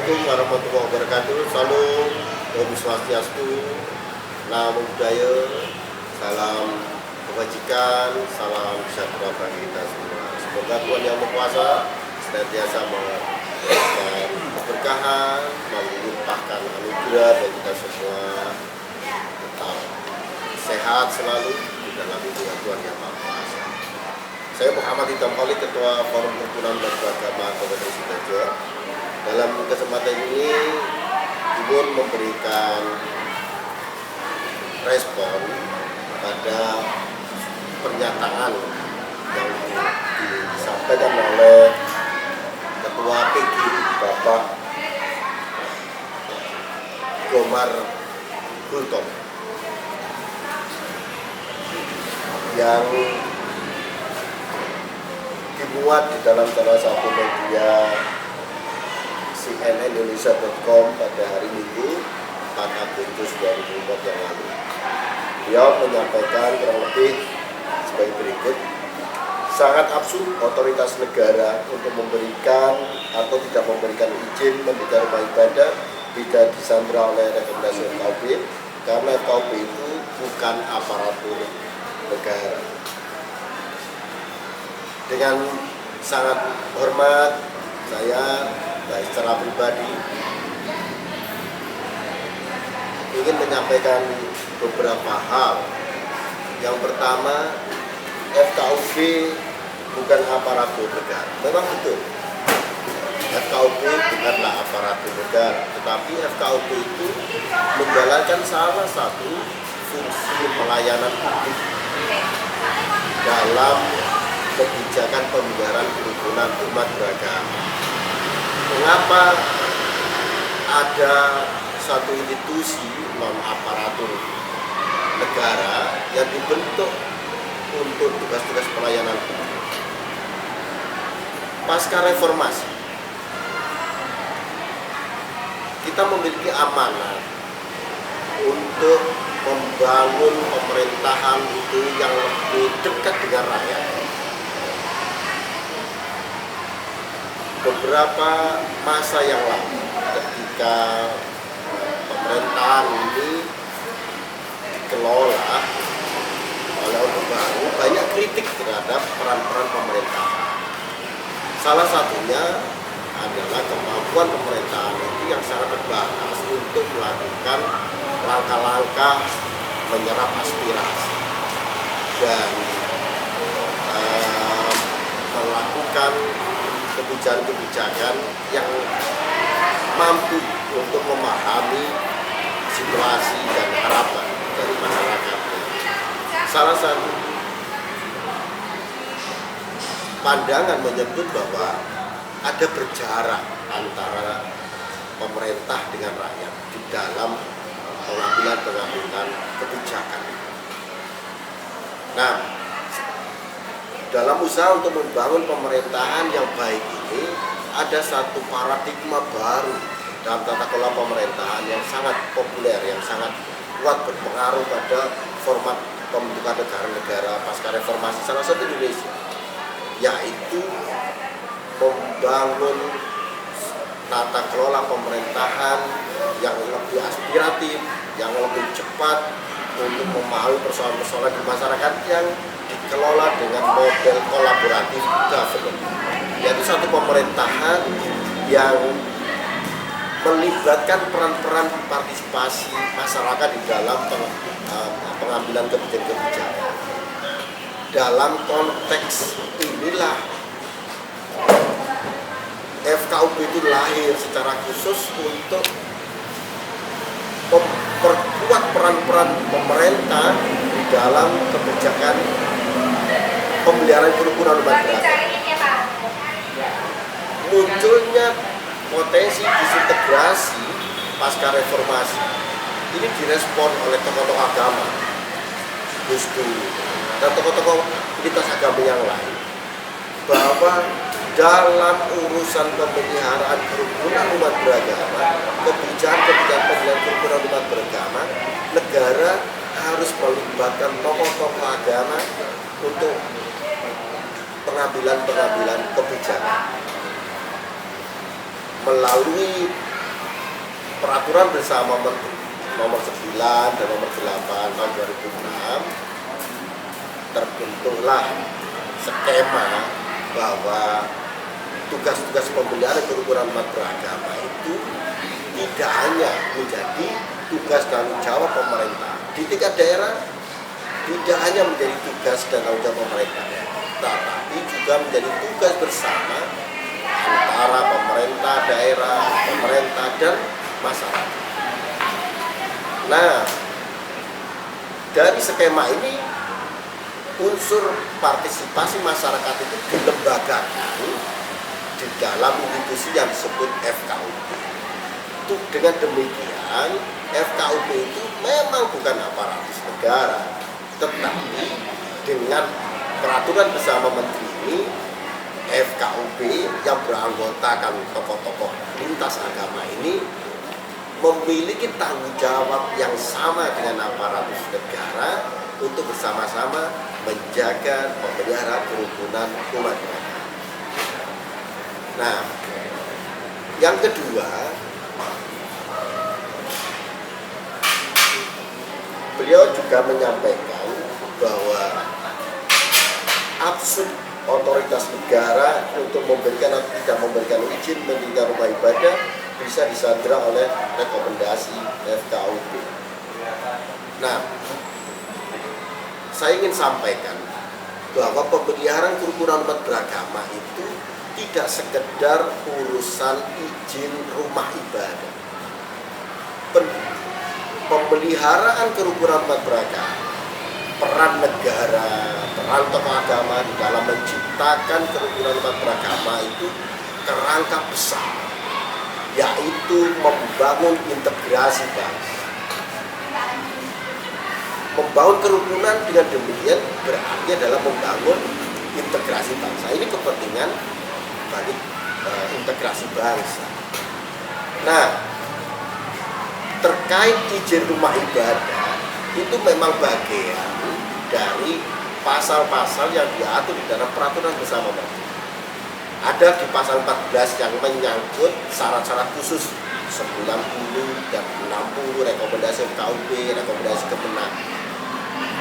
Assalamualaikum warahmatullahi wabarakatuh. Salam Om Swastiastu, Namo Buddhaya, salam kebajikan, salam sejahtera bagi kita semua. Semoga Tuhan Yang Maha Kuasa senantiasa memberikan keberkahan, melimpahkan anugerah bagi kita semua, tetap sehat selalu di dalam lindungan Tuhan Yang Maha Kuasa. Saya Muhammad Hitam Khalid, Ketua Forum Kerukunan dan Beragama Kabupaten Sidoarjo. Dalam kesempatan ini, Ibu memberikan respon pada pernyataan yang disampaikan oleh Ketua PG Bapak Gomar Gultom yang dimuat di dalam salah satu media cnnindonesia.com pada hari Minggu 4 Agustus 2004 yang lalu. Beliau menyampaikan kurang lebih sebagai berikut: sangat absurd otoritas negara untuk memberikan atau tidak memberikan izin mendirikan rumah ibadah tidak disandra oleh rekomendasi FKUB, karena FKUB itu bukan aparatur negara. Dengan sangat hormat, saya secara pribadi ingin menyampaikan beberapa hal. Yang pertama, FKUB bukan aparatur negara. Memang betul, FKUB bukanlah aparatur negara, tetapi FKUB itu menjalankan salah satu fungsi pelayanan publik dalam kebijakan pemeliharaan kerukunan umat beragama. Mengapa ada satu institusi non aparatur negara yang dibentuk untuk tugas-tugas pelayanan publik? Pasca reformasi, kita memiliki amanah untuk membangun pemerintahan itu yang lebih dekat dengan rakyat. Beberapa masa yang lalu, ketika pemerintahan ini dikelola oleh Orde Baru, banyak kritik terhadap peran-peran pemerintahan. Salah satunya adalah kemampuan pemerintahan itu yang sangat terbatas untuk melakukan langkah-langkah menyerap aspirasi dan melakukan kebijakan-kebijakan yang mampu untuk memahami situasi dan harapan dari masyarakat. Salah satu pandangan menyebut bahwa ada berjarak antara pemerintah dengan rakyat di dalam pengambilan kebijakan. Nah, dalam usaha untuk membangun pemerintahan yang baik ini, ada satu paradigma baru dalam tata kelola pemerintahan yang sangat populer, yang sangat kuat berpengaruh pada format pembentukan negara-negara pasca reformasi, salah satu Indonesia, yaitu membangun tata kelola pemerintahan yang lebih aspiratif, yang lebih cepat untuk memahami persoalan-persoalan di masyarakat yang dikelola dengan model kolaboratif government, yaitu satu pemerintahan yang melibatkan peran-peran partisipasi masyarakat di dalam pengambilan kebijakan-kebijakan. Dalam konteks inilah FKUB itu lahir secara khusus untuk memperkuat peran-peran pemerintah di dalam kebijakan pemeliharaan kerukunan umat beragama. Munculnya potensi disintegrasi pasca reformasi ini direspon oleh tokoh-tokoh agama, Gus Dur, dan tokoh-tokoh lintas agama yang lain, bahwa dalam urusan pemeliharaan kerukunan umat beragama, kebijakan pemeliharaan kerukunan umat beragama, negara harus melibatkan tokoh-tokoh agama untuk pengambilan kebijakan melalui peraturan bersama Menteri nomor 9 dan nomor 8 tahun 2006 terbentuklah skema bahwa tugas-tugas pembelian kerukunan umat beragama itu tidak hanya menjadi tugas dan tanggung jawab pemerintah di tingkat daerah, tidak hanya menjadi tugas dan tanggung jawab pemerintah, tetapi juga menjadi tugas bersama antara pemerintah daerah, pemerintah dan masyarakat. Nah, dari skema ini unsur partisipasi masyarakat itu dilembagakan di dalam institusi yang disebut FKUP. Itu dengan demikian FKUP itu memang bukan aparatus negara, tetapi dengan peraturan bersama menteri ini FKUP yang beranggotakan tokoh-tokoh lintas agama ini memiliki tanggung jawab yang sama dengan aparatus negara untuk bersama-sama menjaga memelihara kerukunan umat beragama. Nah, yang kedua, beliau juga menyampaikan bahwa absurd otoritas negara untuk memberikan atau tidak memberikan izin mendirikan rumah ibadah bisa disandera oleh rekomendasi FKUP. Nah, saya ingin sampaikan bahwa pemeliharaan kerukunan umat beragama itu tidak sekedar urusan izin rumah ibadah. Pemeliharaan kerukunan umat beragama, peran negara, peran tokoh agama di dalam menciptakan kerukunan umat beragama itu kerangka besar, yaitu membangun integrasi bangsa. Membangun kerukunan dengan demikian berarti adalah membangun integrasi bangsa. Ini kepentingan bagi integrasi bangsa. Nah, terkait izin rumah ibadah itu memang bagian dari pasal-pasal yang diatur di dalam peraturan bersama menteri. Ada di pasal 14 yang menyangkut syarat-syarat khusus 90 dan 60 rekomendasi KUP, rekomendasi Kemenak.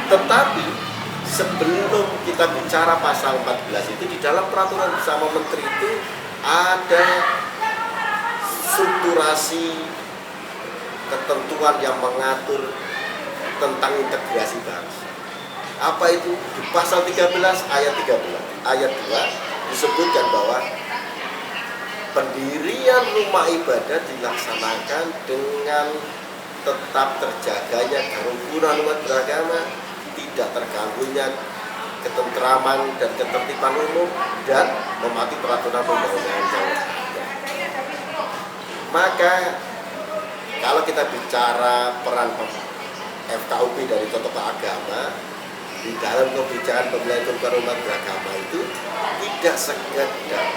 Tetapi sebelum kita bicara pasal 14 itu di dalam peraturan bersama menteri itu ada strukturasi ketentuan yang mengatur tentang integrasi bangsa. Apa itu? Di pasal 13 ayat 13 ayat 2 disebutkan bahwa pendirian rumah ibadah dilaksanakan dengan tetap terjaganya kerukunan umat beragama, tidak terganggunya ketentraman dan ketertiban umum, dan mematuhi peraturan perundang-undangan yang ada. Maka kalau kita bicara peran FKUP dari tokoh agama di dalam kebijakan pemilihan kerukunan umat beragama itu tidak sekedar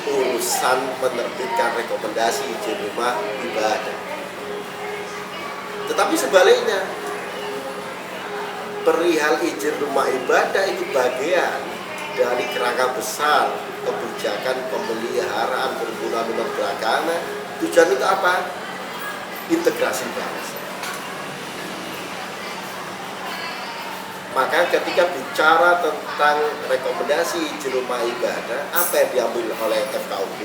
urusan menerbitkan rekomendasi izin rumah ibadah, tetapi sebaliknya perihal izin rumah ibadah itu bagian dari kerangka besar kebijakan pemeliharaan kerukunan umat beragama. Tujuan itu apa? Integrasi bangsa. Maka ketika bicara tentang rekomendasi izin rumah ibadah, apa yang diambil oleh FKUP?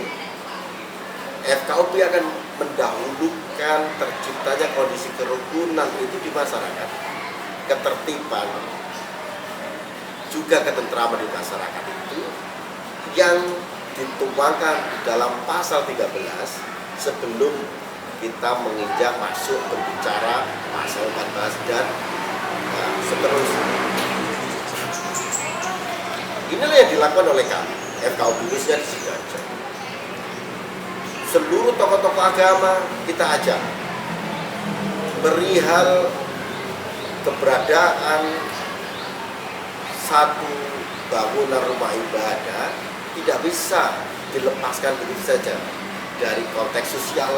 FKUP akan mendahulukan terciptanya kondisi kerukunan itu di masyarakat, ketertiban, juga ketentraman di masyarakat itu yang dituangkan di dalam pasal 13 sebelum kita menginjak masuk berbicara pasal 14 dan seterusnya. Inilah yang dilakukan oleh kami FKUP khususnya di Sidoarjo. Seluruh tokoh-tokoh agama kita ajak perihal keberadaan satu bangunan rumah ibadah tidak bisa dilepaskan begitu saja dari konteks sosial.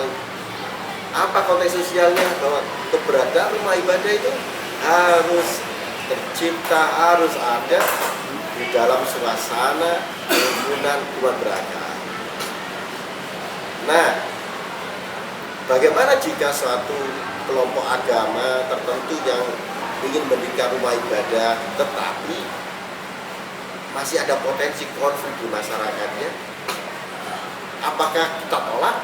Apa konteks sosialnya? Bahwa keberadaan rumah ibadah itu harus tercipta, harus ada di dalam suasana kerukunan umat beragama. Nah, Bagaimana jika suatu kelompok agama tertentu yang ingin mendirikan rumah ibadah, tetapi masih ada potensi konflik di masyarakatnya? Apakah kita tolak?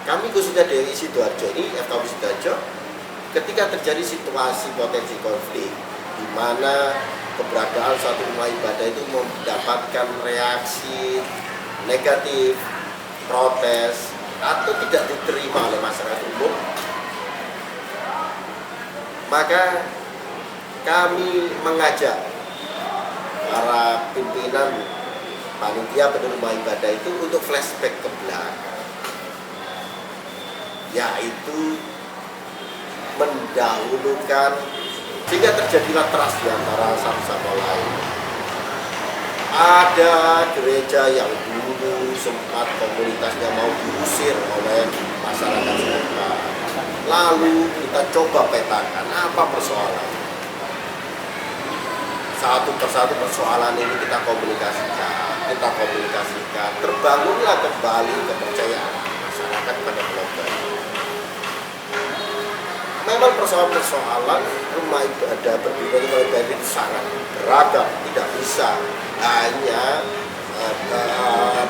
Kami khususnya dari Sidoarjo ini, FKUP Sidoarjo, ketika terjadi situasi potensi konflik, di mana keberadaan suatu rumah ibadah itu mendapatkan reaksi negatif, protes, atau tidak diterima oleh masyarakat umum, maka kami mengajak para pimpinan panitia pendiri rumah ibadah itu untuk flashback ke belakang, yaitu mendahulukan sehingga terjadilah trust di antara satu sama lain. Ada gereja yang dulu sempat komunitasnya mau diusir oleh masyarakat setempat. Lalu kita coba petakan apa persoalan. Satu persatu persoalan ini kita komunikasikan. Terbangunlah kembali kepercayaan masyarakat pada kelompok. Memang persoalan rumah ibadah berdiri rumah ibadah itu sangat beragam, tidak bisa hanya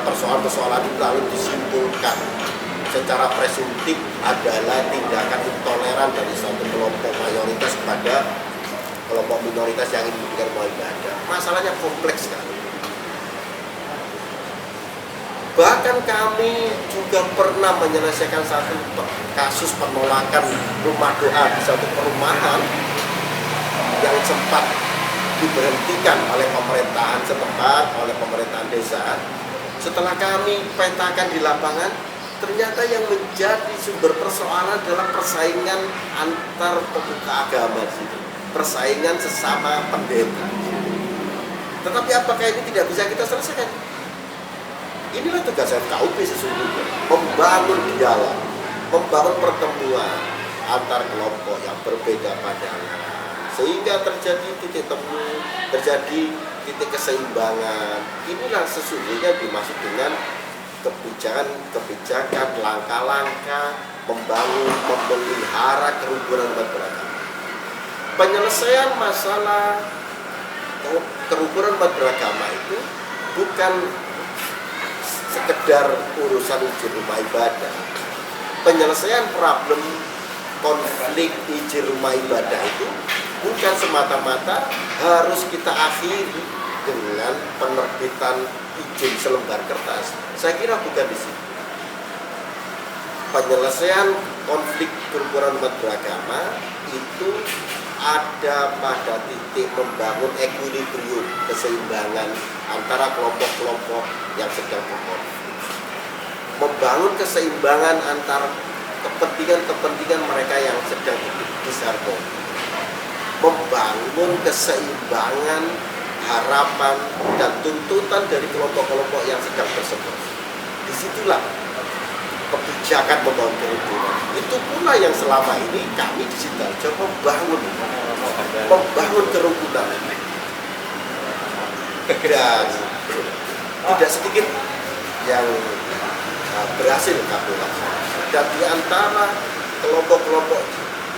persoalan-persoalan itu lalu disimpulkan secara presumptif adalah tindakan intoleran dari suatu kelompok mayoritas kepada kelompok minoritas yang ingin mendirikan rumah ibadah. Masalahnya kompleks sekali. Bahkan kami juga pernah menyelesaikan satu kasus penolakan rumah doa di satu perumahan yang sempat diberhentikan oleh pemerintahan setempat, oleh pemerintahan desa. Setelah kami petakan di lapangan, ternyata yang menjadi sumber persoalan adalah persaingan antar pemuka agama, persaingan sesama pendeta. Tetapi apakah ini tidak bisa kita selesaikan? Inilah tugas FKUP sesungguhnya, membangun dialog, membangun pertemuan antar kelompok yang berbeda pandangan, sehingga terjadi titik temu, terjadi titik keseimbangan. Inilah sesungguhnya dimaksud dengan kebijakan, langkah-langkah membangun, memelihara kerukunan umat beragama. Penyelesaian masalah kerukunan umat beragama itu bukan sekedar urusan izin rumah ibadah. Penyelesaian problem konflik izin rumah ibadah itu bukan semata-mata harus kita akhiri dengan penerbitan izin selembar kertas. Saya kira bukan di situ. Penyelesaian konflik kerukunan umat beragama itu ada pada titik membangun equilibrium, keseimbangan antara kelompok-kelompok yang sedang berkonflik. Membangun keseimbangan antara kepentingan-kepentingan mereka yang sedang disharmoni. Membangun keseimbangan harapan dan tuntutan dari kelompok-kelompok yang sedang berseberangan. Disitulah kebijakan membangun kerukunan. Itu pula yang selama ini kami di Sidoarjo membangun kerukunan. Dan tidak sedikit yang berhasil kami lakukan. Dan di antara kelompok-kelompok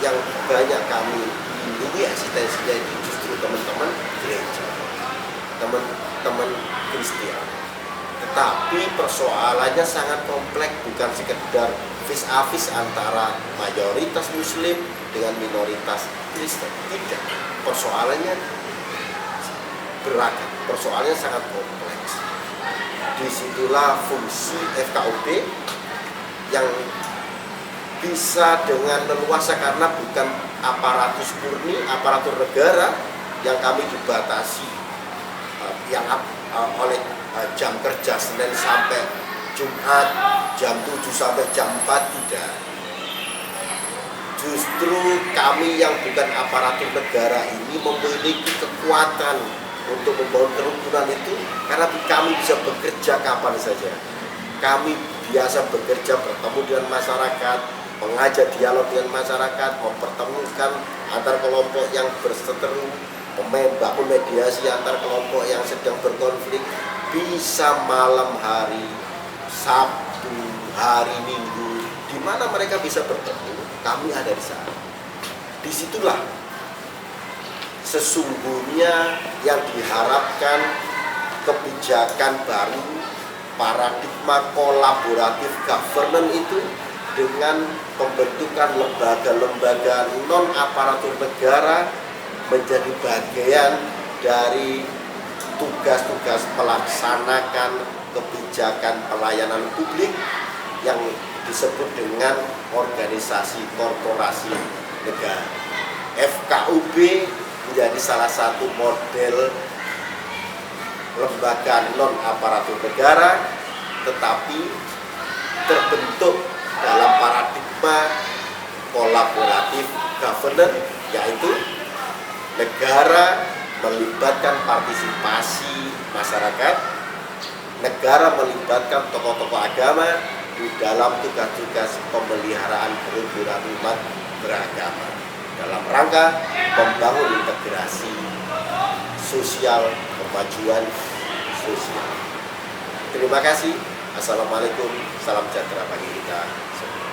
yang banyak kami lindungi eksistensinya itu justru teman-teman gereja, teman-teman Kristen. Tetapi persoalannya sangat kompleks, bukan sekedar vis-a-vis antara mayoritas Muslim dengan minoritas Kristen. Tidak, persoalannya beragam, persoalannya sangat kompleks. Disitulah fungsi FKUP yang bisa dengan leluasa, karena bukan aparatus murni, aparatur negara yang kami dibatasi yang oleh jam kerja Senin sampai Jumat jam 7 sampai jam 4, tidak. Justru kami yang bukan aparatur negara ini memiliki kekuatan untuk membangun kerukunan itu, karena kami bisa bekerja kapan saja. Kami biasa bekerja, bertemu dengan masyarakat, mengajak dialog dengan masyarakat, mempertemukan antar kelompok yang berseteru, membangun mediasi antar kelompok yang sedang berkonflik. Bisa malam hari, Sabtu, hari Minggu, di mana mereka bisa bertemu, kami ada di sana. Disitulah sesungguhnya yang diharapkan kebijakan baru, paradigma kolaboratif governance itu dengan pembentukan lembaga-lembaga non-aparatur negara menjadi bagian dari tugas-tugas melaksanakan kebijakan pelayanan publik yang disebut dengan organisasi korporasi negara. FKUB menjadi salah satu model lembaga non-aparatur negara, tetapi terbentuk dalam paradigma kolaboratif governance, yaitu negara melibatkan partisipasi masyarakat, negara melibatkan tokoh-tokoh agama di dalam tugas-tugas pemeliharaan kerukunan umat beragama dalam rangka membangun integrasi sosial, kemajuan sosial. Terima kasih. Assalamualaikum, salam sejahtera bagi kita semua.